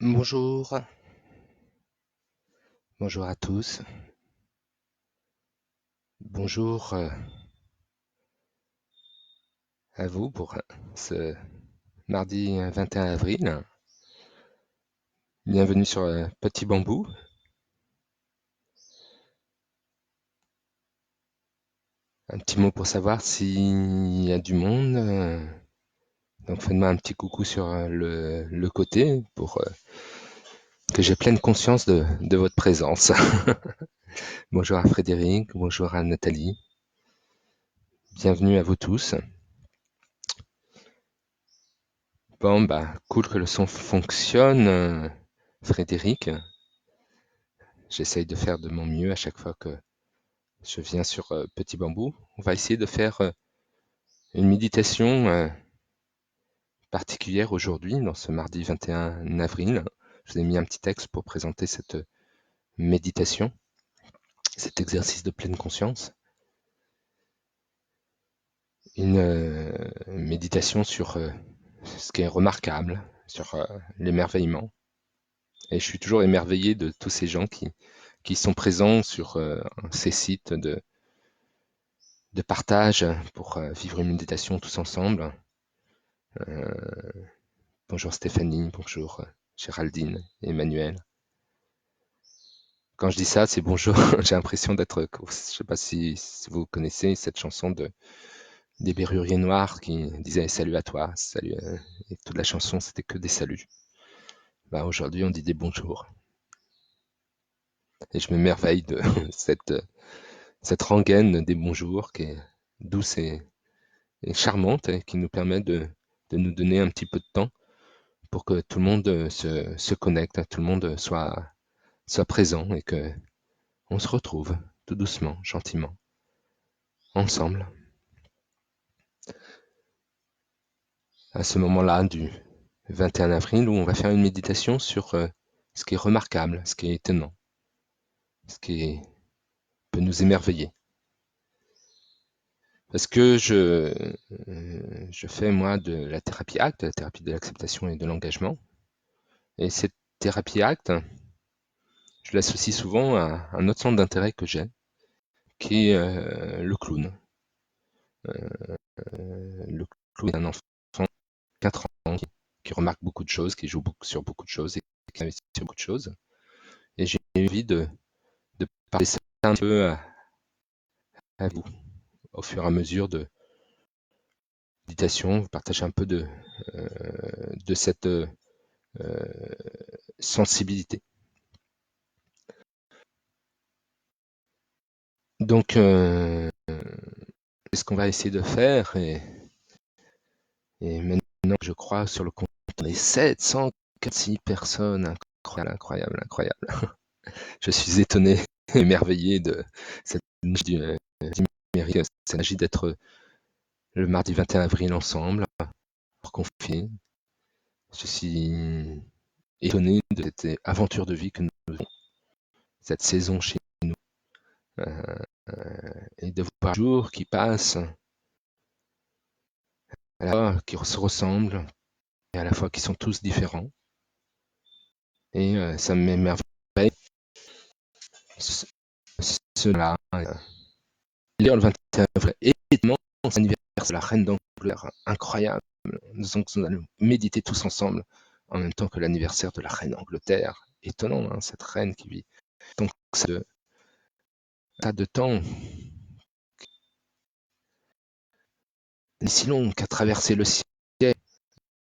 Bonjour, bonjour à tous. Bonjour à vous pour ce mardi 21 avril. Bienvenue sur Petit Bambou. Un petit mot pour savoir s'il y a du monde. Donc faites-moi un petit coucou sur le côté pour que j'ai pleine conscience de votre présence. Bonjour à Frédéric, bonjour à Nathalie. Bienvenue à vous tous. Bon, bah, cool que le son fonctionne, Frédéric. J'essaye de faire de mon mieux à chaque fois que je viens sur Petit Bambou. On va essayer de faire une méditation particulière aujourd'hui, dans ce mardi 21 avril. Je vous ai mis un petit texte pour présenter cette méditation, cet exercice de pleine conscience. Une méditation sur ce qui est remarquable, sur l'émerveillement. Et je suis toujours émerveillé de tous ces gens qui sont présents sur ces sites de partage pour vivre une méditation tous ensemble. Bonjour Stéphanie, bonjour Géraldine, Emmanuel. Quand je dis ça, c'est bonjour, j'ai l'impression d'être, je ne sais pas si vous connaissez cette chanson des Berruriers Noirs qui disait salut à toi, salut, et toute la chanson c'était que des saluts. Bah, aujourd'hui on dit des bonjours. Et je m'émerveille de cette rengaine des bonjours qui est douce et charmante et qui nous permet de nous donner un petit peu de temps pour que tout le monde se connecte, tout le monde soit présent et que on se retrouve tout doucement, gentiment, ensemble, à ce moment-là du 21 avril où on va faire une méditation sur ce qui est remarquable, ce qui est étonnant, ce qui peut nous émerveiller. Parce que je fais moi de la thérapie ACT, la thérapie de l'acceptation et de l'engagement. Et cette thérapie ACT, je l'associe souvent à un autre centre d'intérêt que j'ai, qui est le clown. Le clown est un enfant de 4 ans qui remarque beaucoup de choses, qui joue sur beaucoup de choses et qui investit sur beaucoup de choses. Et j'ai eu envie de parler ça un peu à vous, au fur et à mesure de méditation, vous partagez un peu de cette sensibilité. Donc, c'est ce qu'on va essayer de faire. Et maintenant, je crois, sur le compte, on est 746 personnes. Incroyable, incroyable, incroyable. Je suis étonné, émerveillé de cette numérique. Il s'agit d'être le mardi 21 avril ensemble, pour confier. Je suis étonné de cette aventure de vie que nous avons, cette saison chez nous, et de voir les jours qui passent, à la fois qui se ressemblent, et à la fois qui sont tous différents. Et ça m'émerveille. Cela, le 21 avril, évidemment, c'est l'anniversaire de la reine d'Angleterre, incroyable. Donc, nous allons méditer tous ensemble en même temps que l'anniversaire de la reine d'Angleterre. Étonnant, hein, cette reine qui vit. Donc, ça de temps, si long qu'a traversé le ciel.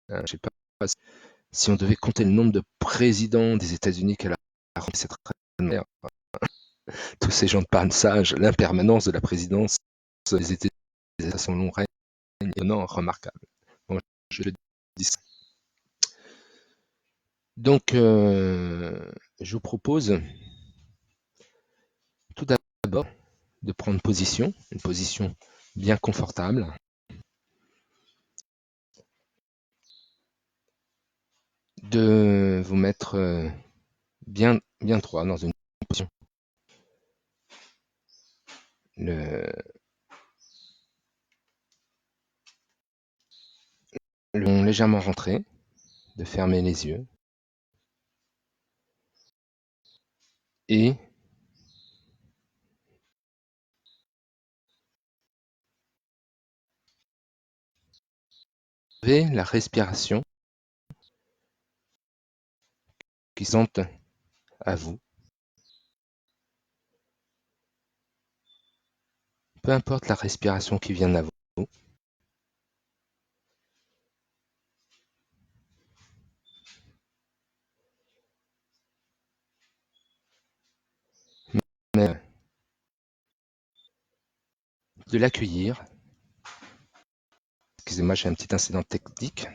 Je ne sais pas si on devait compter le nombre de présidents des États-Unis qu'elle a rempli cette reine. Tous ces gens de passage, l'impermanence de la présidence des États-Unis à son long règne, étonnant, remarquable. Bon, je le dis. Donc, je vous propose tout d'abord de prendre position, une position bien confortable, de vous mettre bien droit dans une position. Le légèrement rentré, de fermer les yeux et la respiration qui sont à vous. Peu importe la respiration qui vient à vous, mais de l'accueillir. Excusez-moi, j'ai un petit incident technique.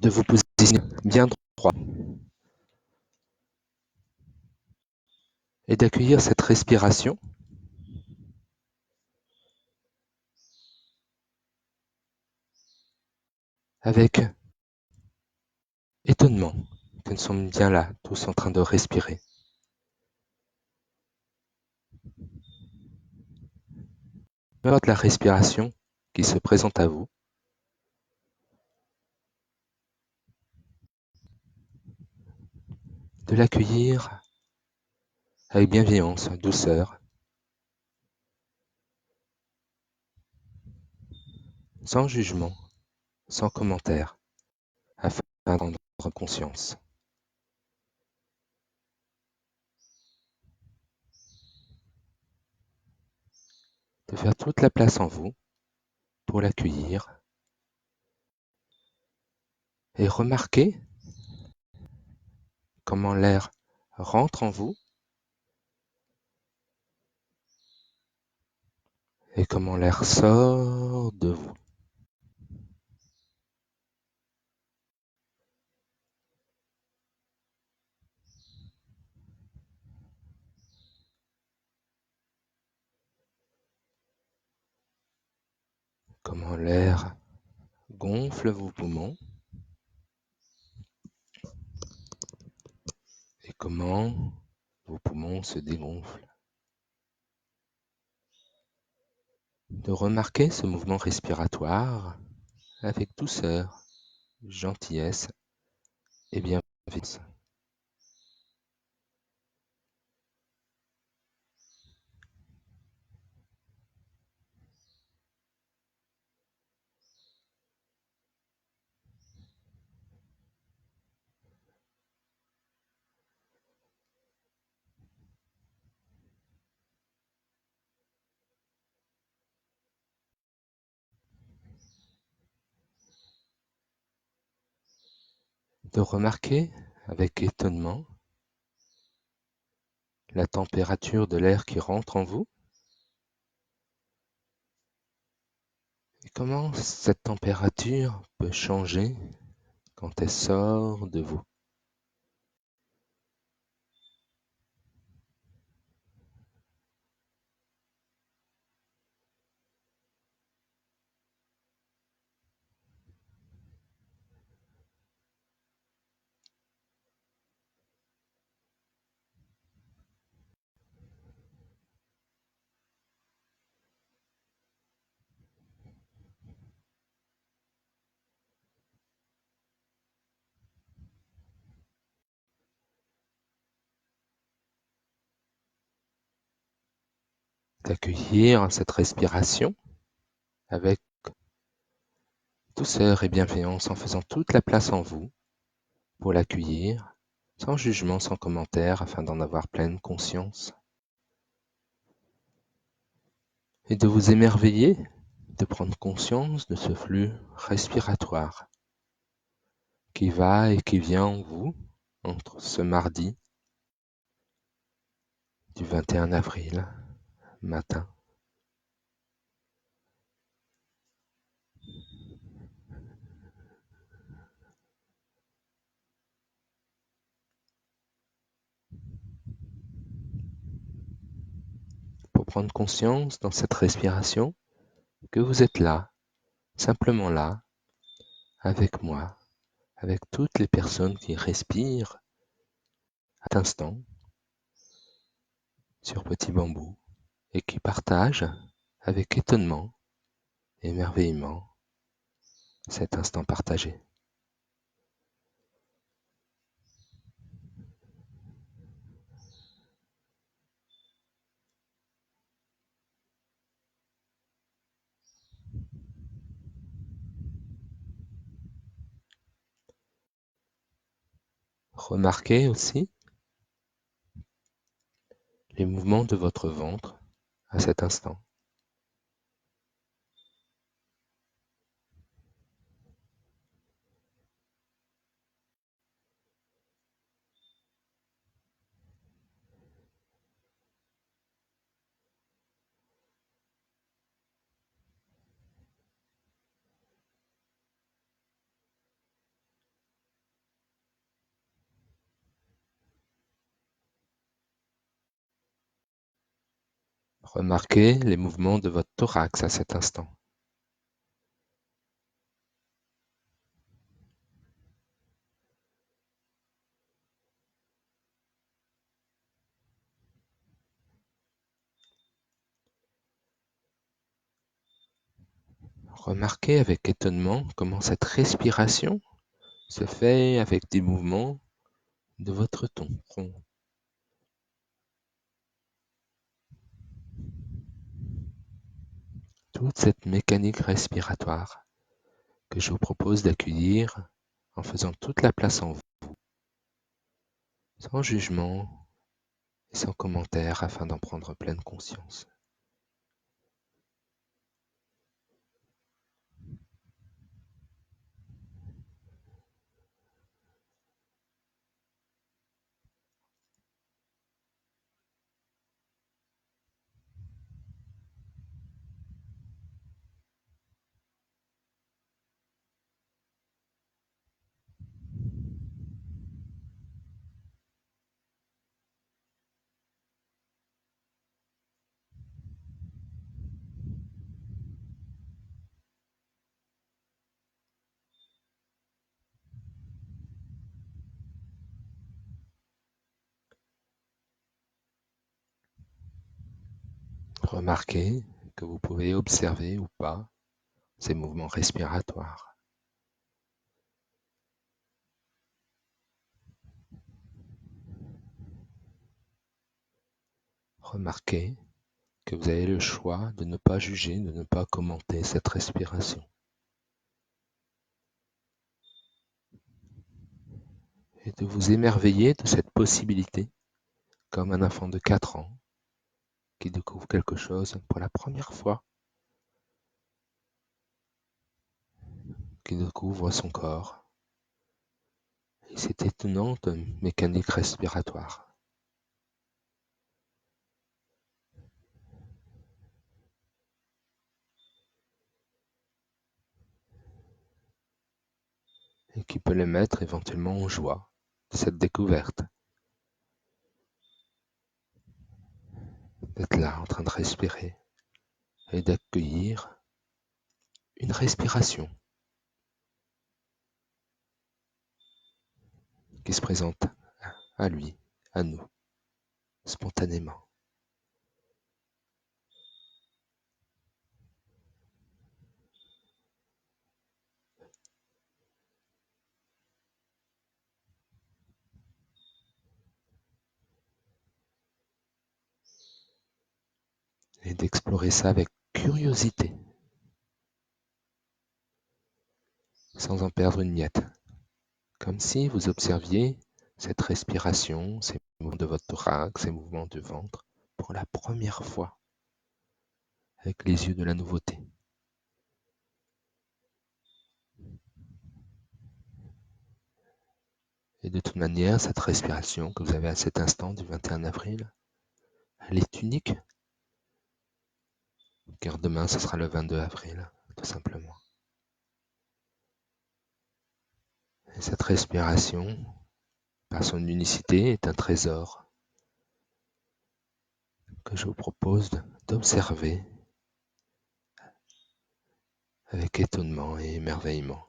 De vous positionner bien droit et d'accueillir cette respiration avec étonnement que nous sommes bien là, tous en train de respirer. Peu importe la respiration qui se présente à vous, de l'accueillir avec bienveillance, douceur, sans jugement, sans commentaire, afin de prendre conscience. De faire toute la place en vous pour l'accueillir et remarquer comment l'air rentre en vous et comment l'air sort de vous. Comment l'air gonfle vos poumons et comment vos poumons se dégonflent. De remarquer ce mouvement respiratoire avec douceur, gentillesse et bienveillance. De remarquer avec étonnement la température de l'air qui rentre en vous et comment cette température peut changer quand elle sort de vous. D'accueillir cette respiration avec douceur et bienveillance en faisant toute la place en vous pour l'accueillir, sans jugement, sans commentaire, afin d'en avoir pleine conscience. Et de vous émerveiller, de prendre conscience de ce flux respiratoire qui va et qui vient en vous entre ce mardi du 21 avril matin. Pour prendre conscience dans cette respiration que vous êtes là, simplement là, avec moi, avec toutes les personnes qui respirent à cet instant sur Petit Bambou et qui partage avec étonnement et émerveillement cet instant partagé. Remarquez aussi les mouvements de votre ventre à cet instant. Remarquez les mouvements de votre thorax à cet instant. Remarquez avec étonnement comment cette respiration se fait avec des mouvements de votre tronc. Toute cette mécanique respiratoire que je vous propose d'accueillir en faisant toute la place en vous, sans jugement et sans commentaire afin d'en prendre pleine conscience. Remarquez que vous pouvez observer ou pas ces mouvements respiratoires. Remarquez que vous avez le choix de ne pas juger, de ne pas commenter cette respiration. Et de vous émerveiller de cette possibilité, comme un enfant de 4 ans qui découvre quelque chose pour la première fois, qui découvre son corps et cette étonnante mécanique respiratoire. Et qui peut le mettre éventuellement en joie de cette découverte, d'être là en train de respirer et d'accueillir une respiration qui se présente à lui, à nous, spontanément. Et d'explorer ça avec curiosité, sans en perdre une miette, comme si vous observiez cette respiration, ces mouvements de votre thorax, ces mouvements du ventre, pour la première fois, avec les yeux de la nouveauté. Et de toute manière, cette respiration que vous avez à cet instant du 21 avril, elle est unique, car demain, ce sera le 22 avril, tout simplement. Et cette respiration, par son unicité, est un trésor que je vous propose d'observer avec étonnement et émerveillement.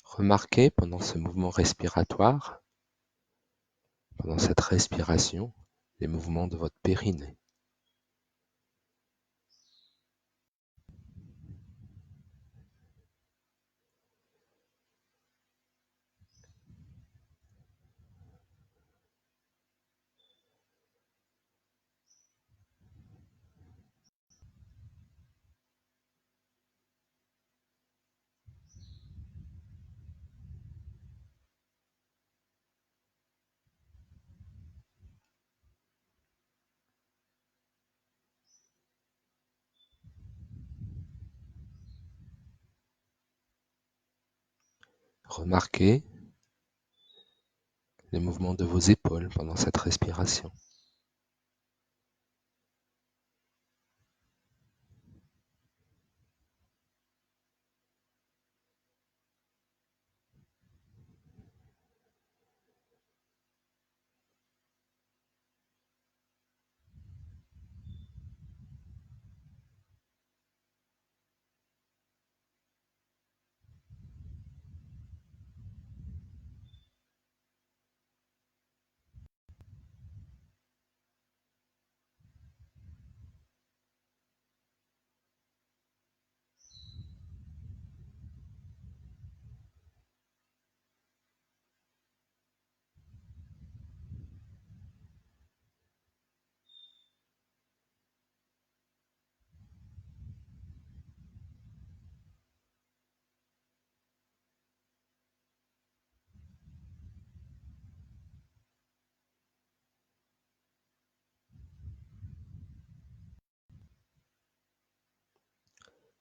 Remarquez pendant ce mouvement respiratoire, pendant cette respiration, les mouvements de votre périnée. Remarquez les mouvements de vos épaules pendant cette respiration.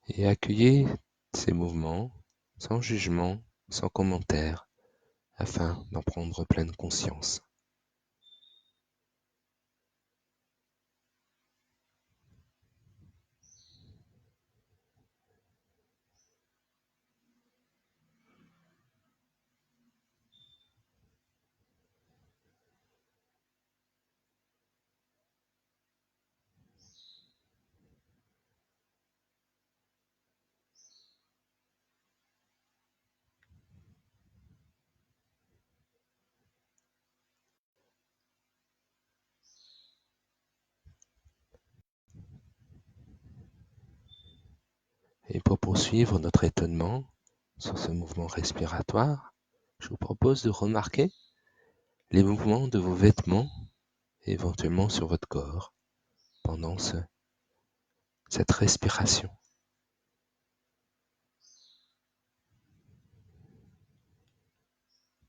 Et accueillez ces mouvements sans jugement, sans commentaire, afin d'en prendre pleine conscience. Et pour poursuivre notre étonnement sur ce mouvement respiratoire, je vous propose de remarquer les mouvements de vos vêtements et éventuellement sur votre corps pendant cette respiration.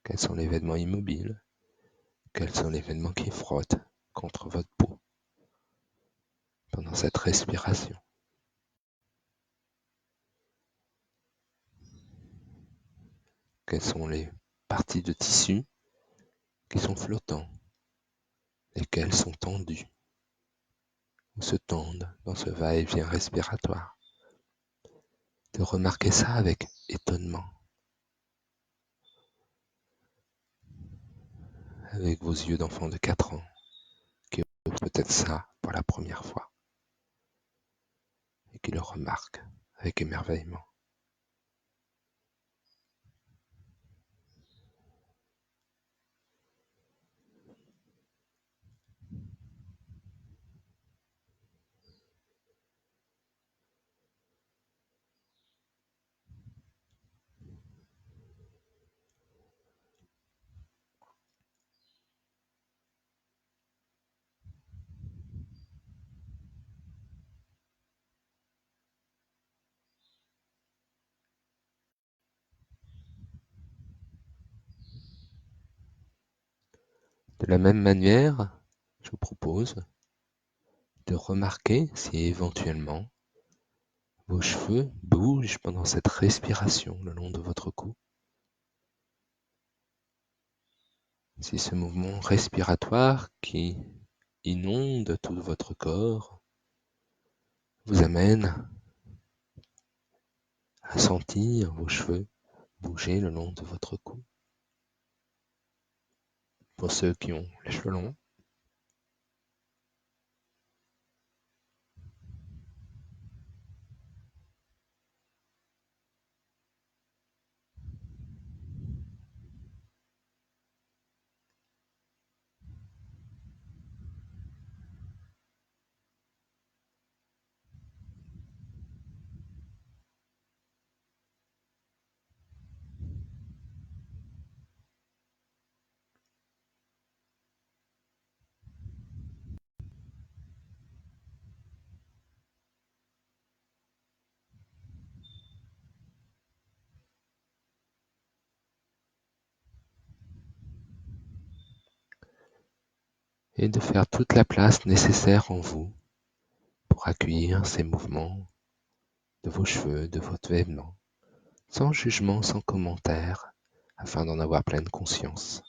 Quels sont les vêtements immobiles? Quels sont les vêtements qui frottent contre votre peau pendant cette respiration? Quelles sont les parties de tissu qui sont flottants? Lesquelles sont tendues ou se tendent dans ce va-et-vient respiratoire? De remarquer ça avec étonnement, avec vos yeux d'enfant de 4 ans, qui ouvrent peut-être ça pour la première fois et qui le remarquent avec émerveillement. De la même manière, je vous propose de remarquer si éventuellement vos cheveux bougent pendant cette respiration le long de votre cou. Si ce mouvement respiratoire qui inonde tout votre corps vous amène à sentir vos cheveux bouger le long de votre cou. Pour ceux qui ont les cheveux longs, et de faire toute la place nécessaire en vous pour accueillir ces mouvements de vos cheveux, de votre vêtement, sans jugement, sans commentaire, afin d'en avoir pleine conscience.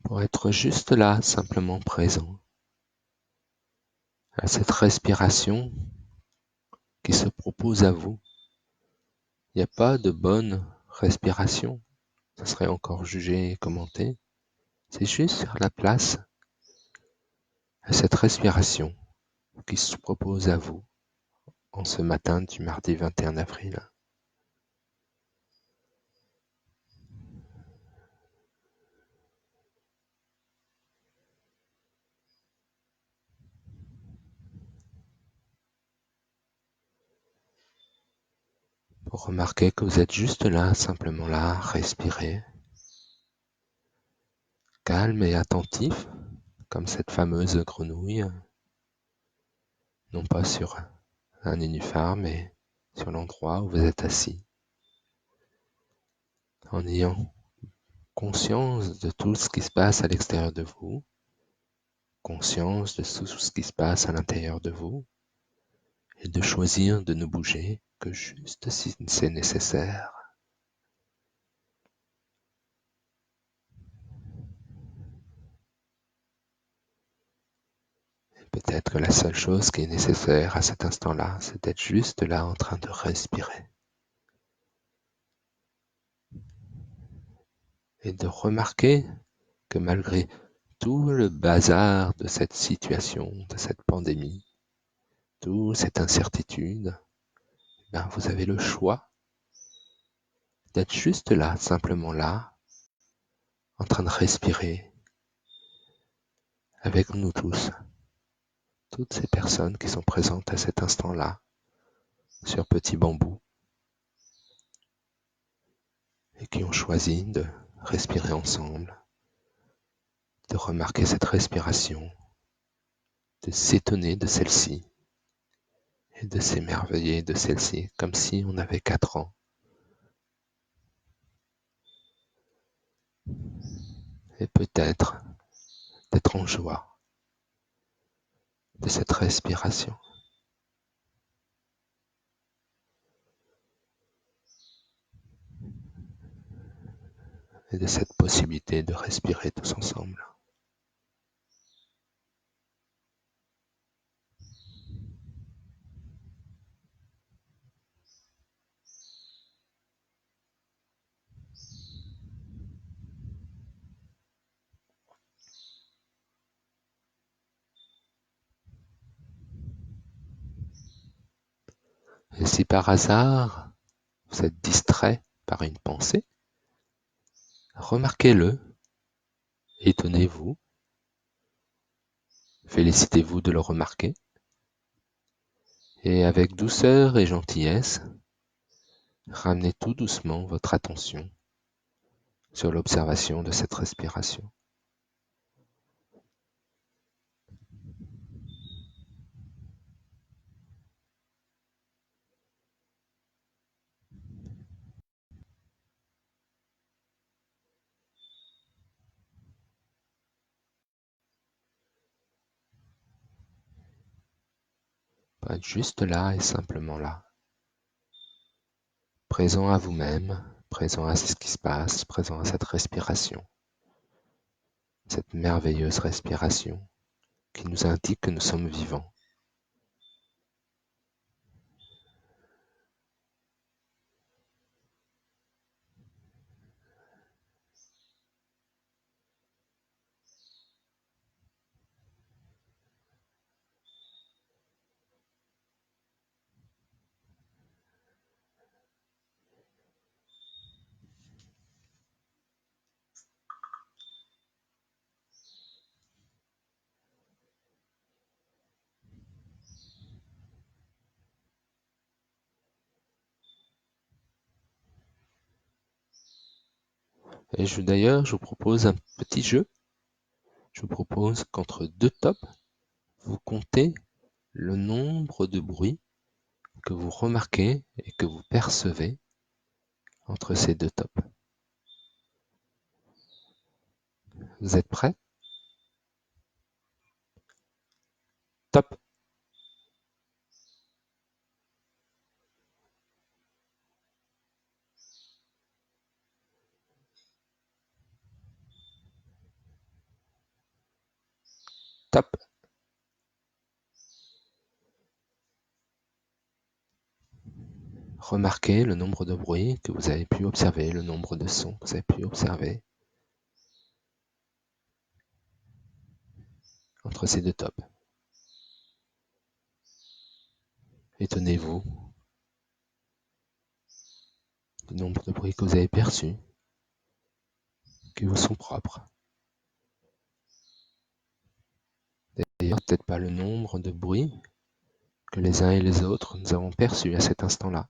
Pour être juste là, simplement présent, à cette respiration qui se propose à vous. Il n'y a pas de bonne respiration, ça serait encore jugé et commenté. C'est juste faire la place à cette respiration qui se propose à vous en ce matin du mardi 21 avril. Pour remarquer que vous êtes juste là, simplement là, respirer, calme et attentif, comme cette fameuse grenouille, non pas sur un nénuphar, mais sur l'endroit où vous êtes assis, en ayant conscience de tout ce qui se passe à l'extérieur de vous, conscience de tout ce qui se passe à l'intérieur de vous, et de choisir de ne bouger que juste si c'est nécessaire. Peut-être que la seule chose qui est nécessaire à cet instant-là, c'est d'être juste là en train de respirer. Et de remarquer que malgré tout le bazar de cette situation, de cette pandémie, toute cette incertitude, ben vous avez le choix d'être juste là, simplement là, en train de respirer avec nous tous, toutes ces personnes qui sont présentes à cet instant-là, sur Petit Bambou, et qui ont choisi de respirer ensemble, de remarquer cette respiration, de s'étonner de celle-ci, et de s'émerveiller de celle-ci, comme si on avait 4 ans. Et peut-être d'être en joie de cette respiration et de cette possibilité de respirer tous ensemble. Et si par hasard vous êtes distrait par une pensée, remarquez-le, étonnez-vous, félicitez-vous de le remarquer, et avec douceur et gentillesse, ramenez tout doucement votre attention sur l'observation de cette respiration. Pas être juste là et simplement là, présent à vous-même, présent à ce qui se passe, présent à cette respiration, cette merveilleuse respiration qui nous indique que nous sommes vivants. Et d'ailleurs, je vous propose un petit jeu. Je vous propose qu'entre deux tops, vous comptez le nombre de bruits que vous remarquez et que vous percevez entre ces deux tops. Vous êtes prêts? Top! Top! Remarquez le nombre de bruits que vous avez pu observer, le nombre de sons que vous avez pu observer entre ces deux tops. Étonnez-vous du nombre de bruits que vous avez perçus, qui vous sont propres. D'ailleurs, peut-être pas le nombre de bruits que les uns et les autres nous avons perçus à cet instant-là.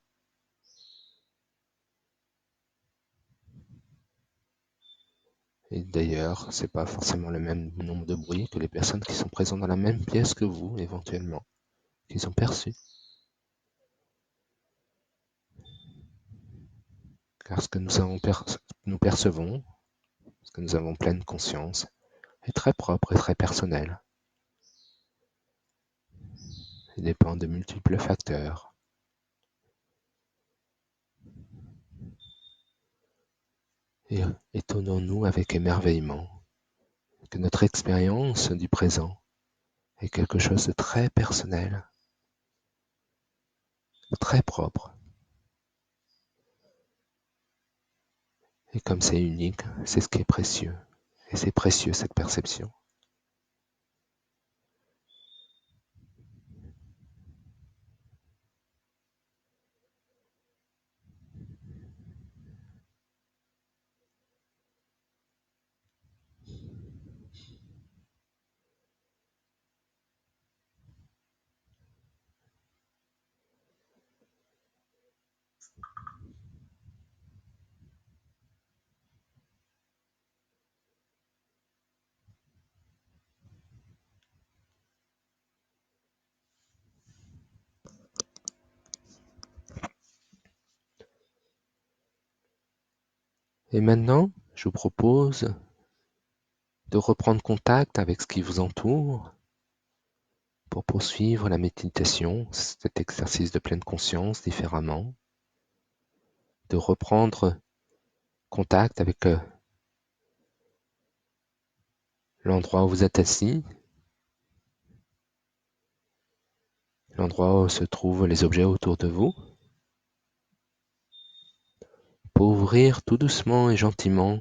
Et d'ailleurs, c'est pas forcément le même nombre de bruits que les personnes qui sont présentes dans la même pièce que vous, éventuellement, qu'ils ont perçus. Car ce que nous percevons, ce que nous avons pleine conscience, est très propre et très personnel. Il dépend de multiples facteurs. Et étonnons-nous avec émerveillement que notre expérience du présent est quelque chose de très personnel, très propre. Et comme c'est unique, c'est ce qui est précieux. Et c'est précieux cette perception. Et maintenant, je vous propose de reprendre contact avec ce qui vous entoure pour poursuivre la méditation, cet exercice de pleine conscience différemment, de reprendre contact avec l'endroit où vous êtes assis, l'endroit où se trouvent les objets autour de vous, pour ouvrir tout doucement et gentiment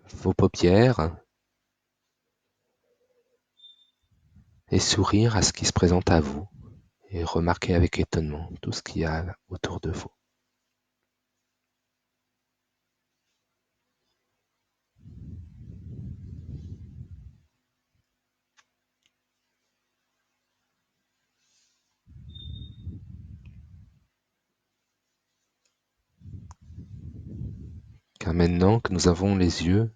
vos paupières et sourire à ce qui se présente à vous et remarquer avec étonnement tout ce qu'il y a autour de vous. Car maintenant que nous avons les yeux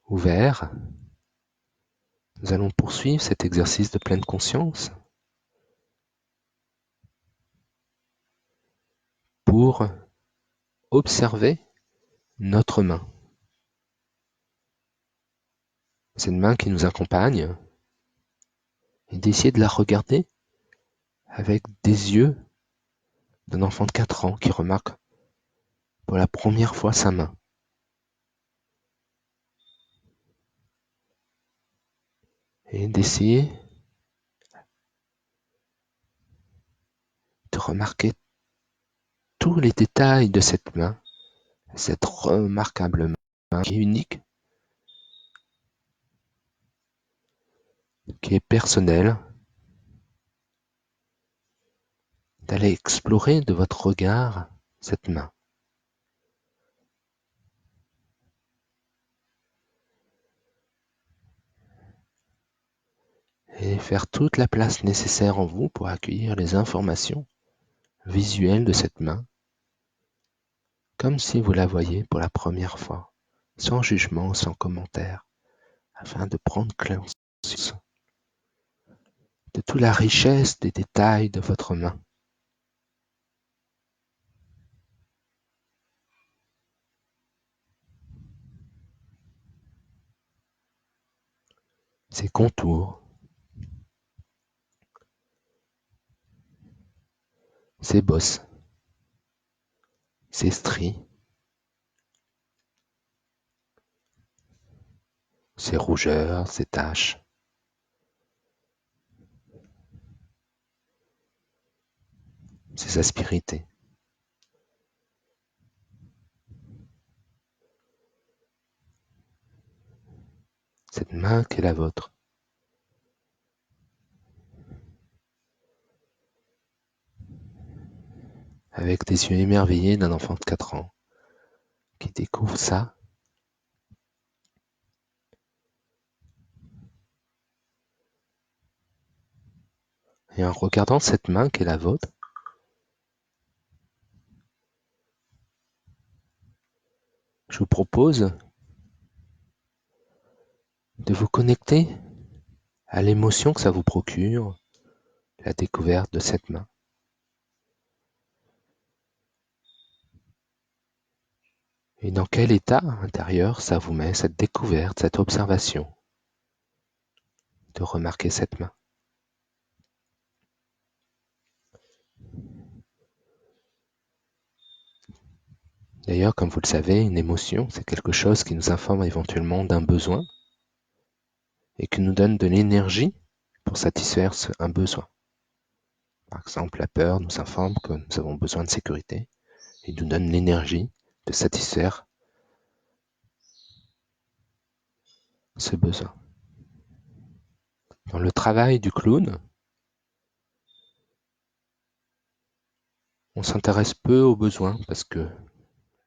ouverts, nous allons poursuivre cet exercice de pleine conscience pour observer notre main. Cette main qui nous accompagne et d'essayer de la regarder avec des yeux d'un enfant de 4 ans qui remarque pour la première fois sa main. Et d'essayer de remarquer tous les détails de cette main, cette remarquable main qui est unique, qui est personnelle, d'aller explorer de votre regard cette main. Et faire toute la place nécessaire en vous pour accueillir les informations visuelles de cette main comme si vous la voyiez pour la première fois, sans jugement, sans commentaire, afin de prendre conscience de toute la richesse des détails de votre main. Ses contours, ses bosses, ses stries, ses rougeurs, ses taches, ses aspérités. Cette main qui est la vôtre. Avec des yeux émerveillés d'un enfant de 4 ans qui découvre ça. Et en regardant cette main qui est la vôtre, je vous propose de vous connecter à l'émotion que ça vous procure, la découverte de cette main. Et dans quel état intérieur ça vous met, cette découverte, cette observation de remarquer cette main. D'ailleurs, comme vous le savez, une émotion, c'est quelque chose qui nous informe éventuellement d'un besoin et qui nous donne de l'énergie pour satisfaire un besoin. Par exemple, la peur nous informe que nous avons besoin de sécurité et nous donne l'énergie de satisfaire ce besoin. Dans le travail du clown, on s'intéresse peu aux besoins parce que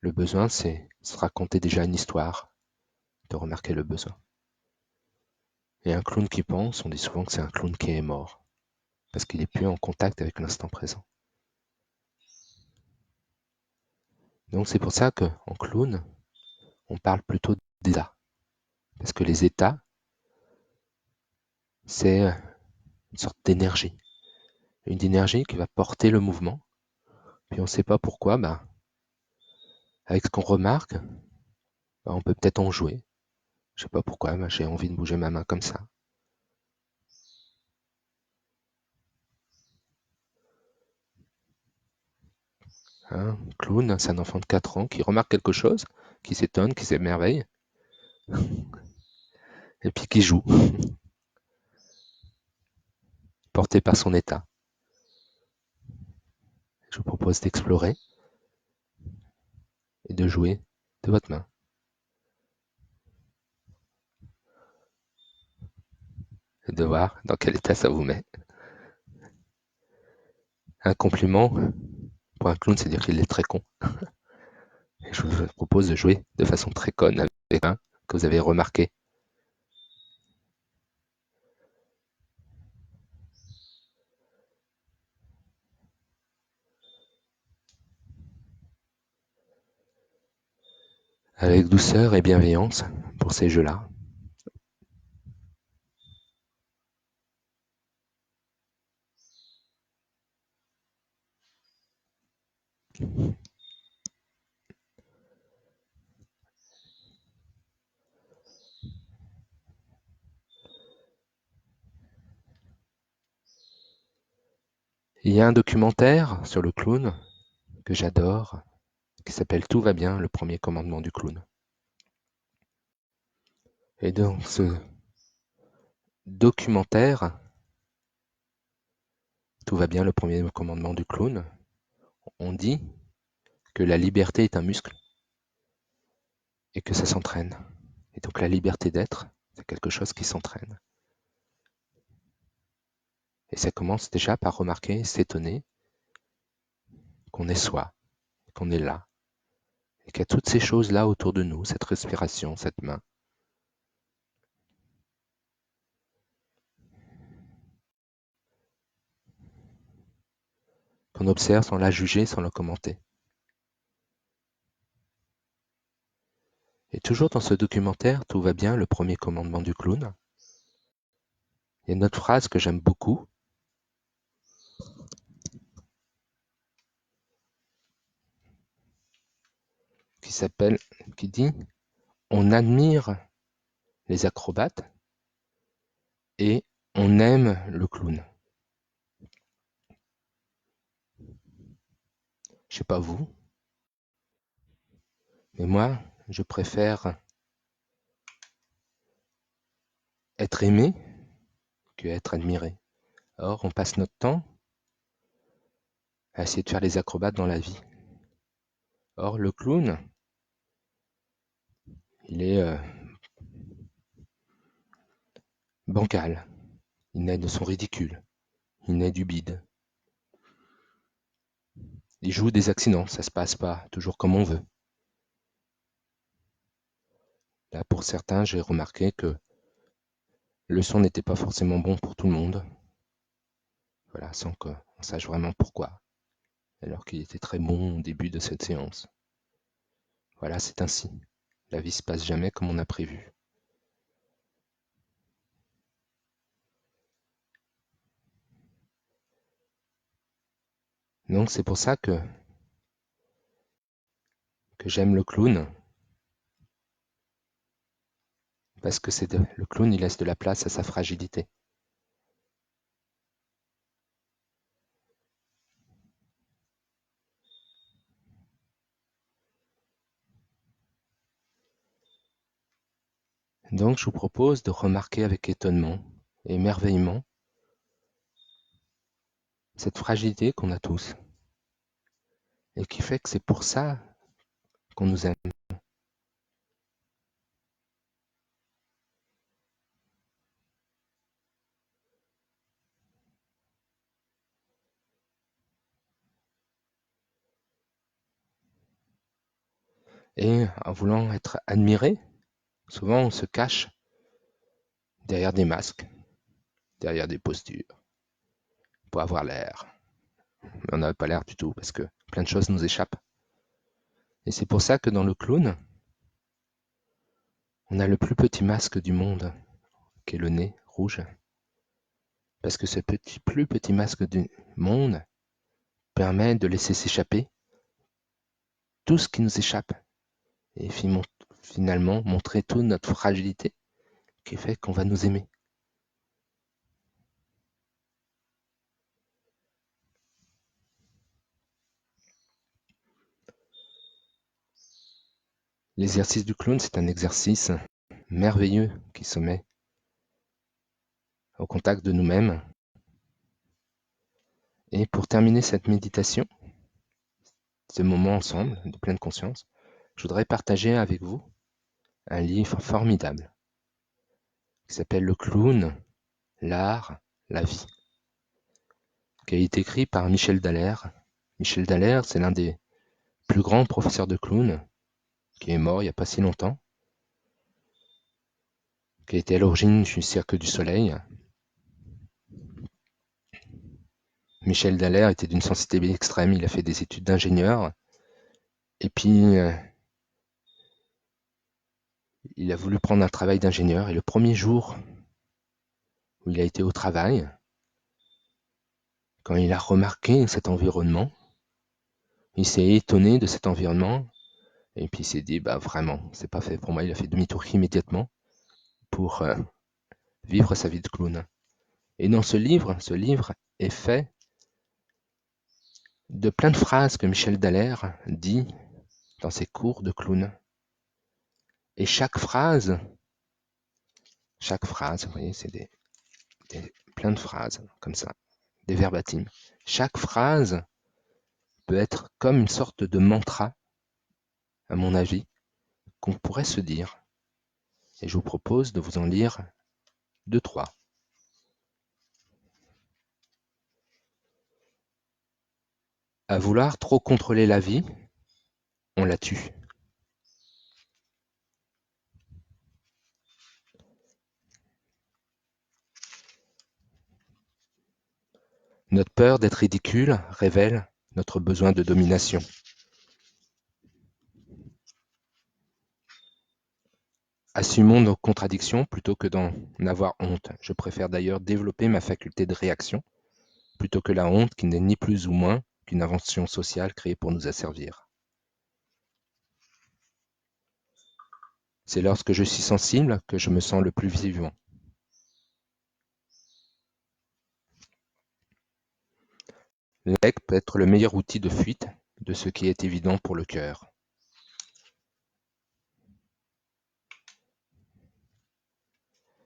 le besoin, c'est se raconter déjà une histoire, de remarquer le besoin. Et un clown qui pense, on dit souvent que c'est un clown qui est mort, parce qu'il n'est plus en contact avec l'instant présent. Donc c'est pour ça qu'en clown, on parle plutôt d'état. Parce que les états, c'est une sorte d'énergie. Une énergie qui va porter le mouvement. Puis on ne sait pas pourquoi, avec ce qu'on remarque, on peut peut-être en jouer. Je ne sais pas pourquoi, j'ai envie de bouger ma main comme ça. Un clown, c'est un enfant de 4 ans qui remarque quelque chose, qui s'étonne, qui s'émerveille, et puis qui joue, porté par son état. Je vous propose d'explorer et de jouer de votre main. Et de voir dans quel état ça vous met. Un compliment pour un clown, c'est dire qu'il est très con. Et je vous propose de jouer de façon très conne avec un que vous avez remarqué. Avec douceur et bienveillance pour ces jeux-là. Il y a un documentaire sur le clown que j'adore, qui s'appelle Tout va bien, le premier commandement du clown. Et dans ce documentaire, Tout va bien, le premier commandement du clown, on dit que la liberté est un muscle et que ça s'entraîne. Et donc la liberté d'être, c'est quelque chose qui s'entraîne. Et ça commence déjà par remarquer, s'étonner qu'on est soi, qu'on est là, et qu'il y a toutes ces choses-là autour de nous, cette respiration, cette main. Qu'on observe sans la juger, sans la commenter. Et toujours dans ce documentaire, Tout va bien, le premier commandement du clown, il y a une autre phrase que j'aime beaucoup, qui dit « On admire les acrobates et on aime le clown ». Je sais pas vous, mais moi, je préfère être aimé que être admiré. Or, on passe notre temps à essayer de faire les acrobates dans la vie. Or, le clown, il est bancal, il naît de son ridicule, il naît du bide. Il joue des accidents, ça se passe pas toujours comme on veut. Là, pour certains, j'ai remarqué que le son n'était pas forcément bon pour tout le monde. Voilà, sans qu'on sache vraiment pourquoi, alors qu'il était très bon au début de cette séance. Voilà, c'est ainsi. La vie se passe jamais comme on a prévu. Donc c'est pour ça que j'aime le clown, parce que le clown, il laisse de la place à sa fragilité. Donc je vous propose de remarquer avec étonnement et émerveillement cette fragilité qu'on a tous, et qui fait que c'est pour ça qu'on nous aime. Et en voulant être admiré, souvent on se cache derrière des masques, derrière des postures, pour avoir l'air. Mais on n'a pas l'air du tout, parce que plein de choses nous échappent. Et c'est pour ça que dans le clown, on a le plus petit masque du monde, qui est le nez rouge. Parce que ce plus petit masque du monde permet de laisser s'échapper tout ce qui nous échappe. Et finalement montrer toute notre fragilité qui fait qu'on va nous aimer. L'exercice du clown, c'est un exercice merveilleux qui se met au contact de nous-mêmes. Et pour terminer cette méditation, ce moment ensemble de pleine conscience, je voudrais partager avec vous un livre formidable qui s'appelle Le clown, l'art, la vie, qui a été écrit par Michel Dallaire. Michel Dallaire, c'est l'un des plus grands professeurs de clown, qui est mort il n'y a pas si longtemps, qui a été à l'origine du Cirque du Soleil. Michel Dallaire était d'une sensibilité extrême, il a fait des études d'ingénieur, et puis il a voulu prendre un travail d'ingénieur, et le premier jour où il a été au travail, quand il a remarqué cet environnement, il s'est étonné de cet environnement, et puis il s'est dit, bah vraiment, c'est pas fait pour moi, il a fait demi-tour immédiatement pour vivre sa vie de clown. Et dans ce livre est fait de plein de phrases que Michel Dallaire dit dans ses cours de clown. Et chaque phrase, vous voyez, c'est plein de phrases comme ça, des verbatims. Chaque phrase peut être comme une sorte de mantra, à mon avis, qu'on pourrait se dire. Et je vous propose de vous en lire 2-3. À vouloir trop contrôler la vie, on la tue. Notre peur d'être ridicule révèle notre besoin de domination. Assumons nos contradictions plutôt que d'en avoir honte. Je préfère d'ailleurs développer ma faculté de réaction plutôt que la honte qui n'est ni plus ou moins qu'une invention sociale créée pour nous asservir. C'est lorsque je suis sensible que je me sens le plus vivant. L'intellect peut être le meilleur outil de fuite de ce qui est évident pour le cœur.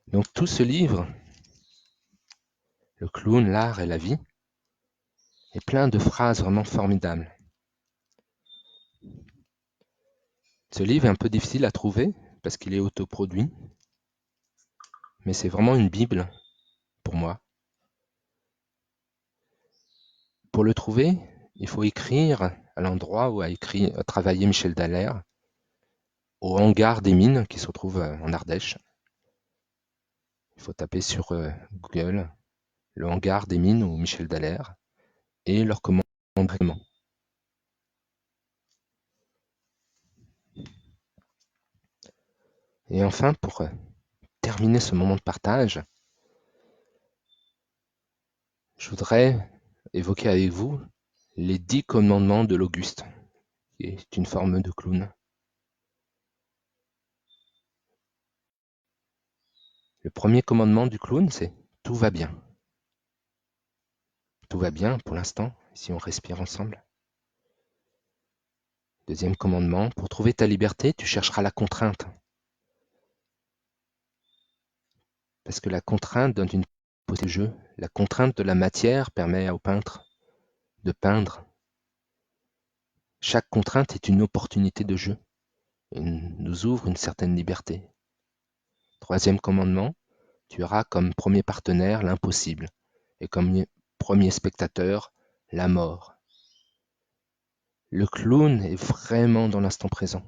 Donc tout ce livre, Le clown, l'art et la vie, est plein de phrases vraiment formidables. Ce livre est un peu difficile à trouver parce qu'il est autoproduit, mais c'est vraiment une bible pour moi. Pour le trouver, il faut écrire à l'endroit où a travaillé Michel Dallaire, au hangar des mines qui se trouve en Ardèche. Il faut taper sur Google le hangar des mines ou Michel Dallaire et leur commandement. Et enfin, pour terminer ce moment de partage, je voudrais évoquer avec vous les 10 commandements de l'Auguste, qui est une forme de clown. Le premier commandement du clown, c'est « tout va bien ». Tout va bien pour l'instant, si on respire ensemble. Deuxième commandement, pour trouver ta liberté, tu chercheras la contrainte. Parce que la contrainte donne une possibilité de jeu. La contrainte de la matière permet au peintre de peindre. Chaque contrainte est une opportunité de jeu et nous ouvre une certaine liberté. Troisième commandement, tu auras comme premier partenaire l'impossible et comme premier spectateur la mort. Le clown est vraiment dans l'instant présent,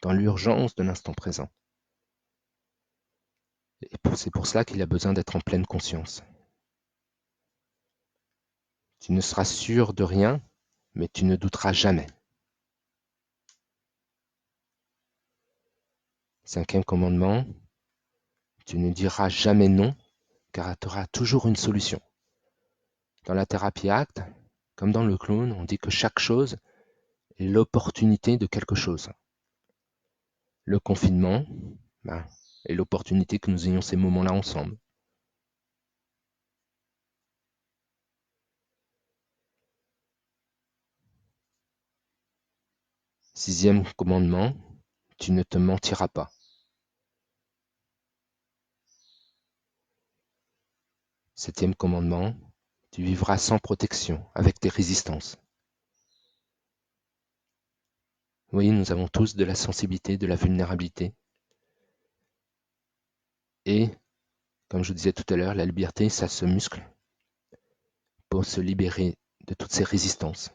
dans l'urgence de l'instant présent. Et c'est pour cela qu'il a besoin d'être en pleine conscience. Tu ne seras sûr de rien, mais tu ne douteras jamais. Cinquième commandement, tu ne diras jamais non, car tu auras toujours une solution. Dans la thérapie acte, comme dans le clown, on dit que chaque chose est l'opportunité de quelque chose. Le confinement est l'opportunité que nous ayons ces moments-là ensemble. Sixième commandement, tu ne te mentiras pas. Septième commandement, tu vivras sans protection, avec tes résistances. Oui, nous avons tous de la sensibilité, de la vulnérabilité. Et, comme je vous disais tout à l'heure, la liberté, ça se muscle pour se libérer de toutes ces résistances.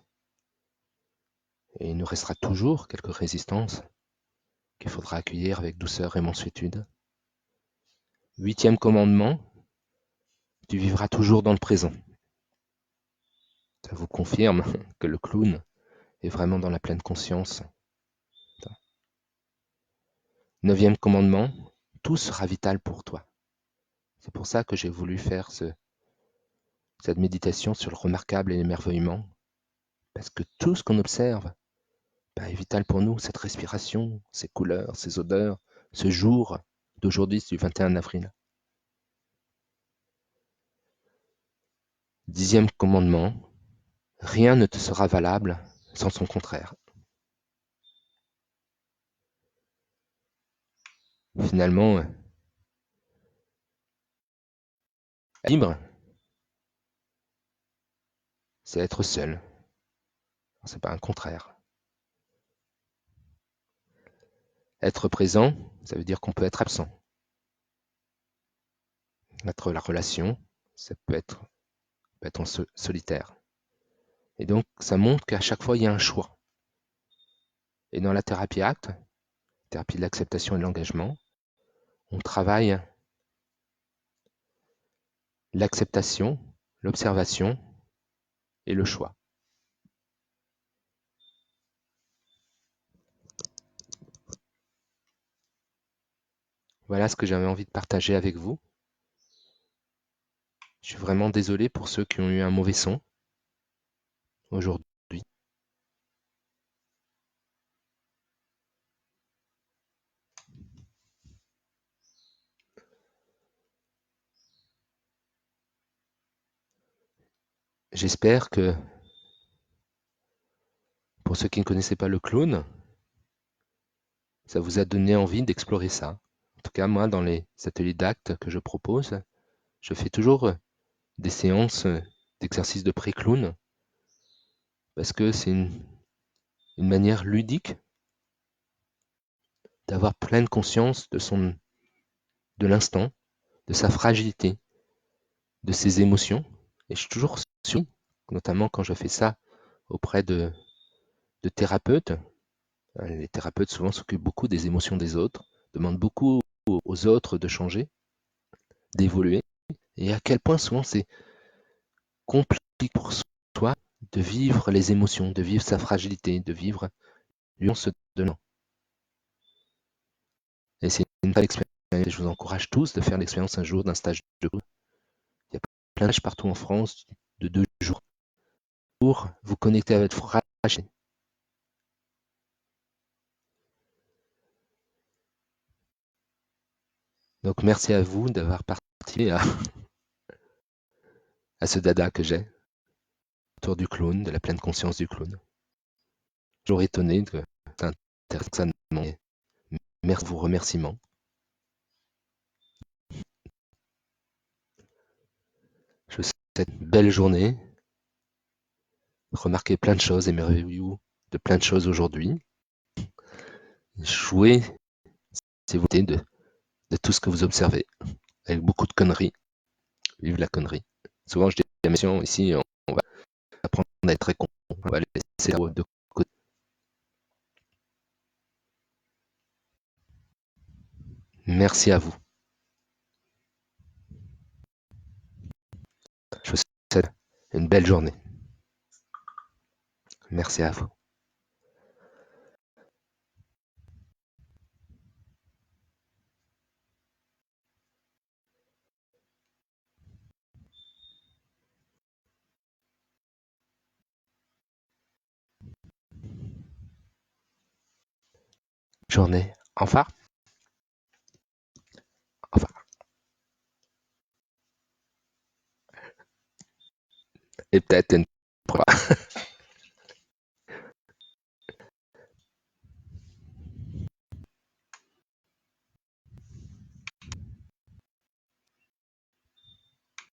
Et il nous restera toujours quelques résistances qu'il faudra accueillir avec douceur et mansuétude. Huitième commandement, tu vivras toujours dans le présent. Ça vous confirme que le clown est vraiment dans la pleine conscience. Neuvième commandement, tout sera vital pour toi. C'est pour ça que j'ai voulu faire cette méditation sur le remarquable et l'émerveillement, parce que tout ce qu'on observe est vital pour nous, cette respiration, ces couleurs, ces odeurs, ce jour d'aujourd'hui, du 21 avril. Dixième commandement, rien ne te sera valable sans son contraire. Finalement, libre, c'est être seul. C'est pas un contraire. Être présent, ça veut dire qu'on peut être absent. La relation, ça peut être en solitaire. Et donc, ça montre qu'à chaque fois, il y a un choix. Et dans la thérapie acte, thérapie de l'acceptation et de l'engagement, on travaille l'acceptation, l'observation et le choix. Voilà ce que j'avais envie de partager avec vous. Je suis vraiment désolé pour ceux qui ont eu un mauvais son aujourd'hui. J'espère que pour ceux qui ne connaissaient pas le clown, ça vous a donné envie d'explorer ça. En tout cas, moi, dans les ateliers d'actes que je propose, je fais toujours des séances d'exercice de pré-clown parce que c'est une manière ludique d'avoir pleine conscience de l'instant, de sa fragilité, de ses émotions. Et je suis toujours surpris, notamment quand je fais ça auprès de thérapeutes. Les thérapeutes souvent s'occupent beaucoup des émotions des autres, demandent beaucoup aux autres de changer, d'évoluer, et à quel point souvent c'est compliqué pour soi de vivre les émotions, de vivre sa fragilité, de vivre lui en se donnant. Et c'est une belle expérience. Je vous encourage tous de faire l'expérience un jour d'un stage de groupe. Il y a plein de stages partout en France de 2 jours pour vous connecter à votre fragilité. Donc merci à vous d'avoir participé à ce dada que j'ai autour du clown, de la pleine conscience du clown. Toujours étonné que ça intéresse. Merci pour vos remerciements. Je vous souhaite une belle journée. Remarquez plein de choses, émerveillez-vous de plein de choses aujourd'hui. Jouez, si vous voulez, de tout ce que vous observez, avec beaucoup de conneries. Vive la connerie. Souvent, je dis à mes patients ici, on va apprendre à être très con. On va laisser de côté. Merci à vous. Je vous souhaite une belle journée. Merci à vous. Journée. Au revoir. Au revoir. Et peut-être une prochaine.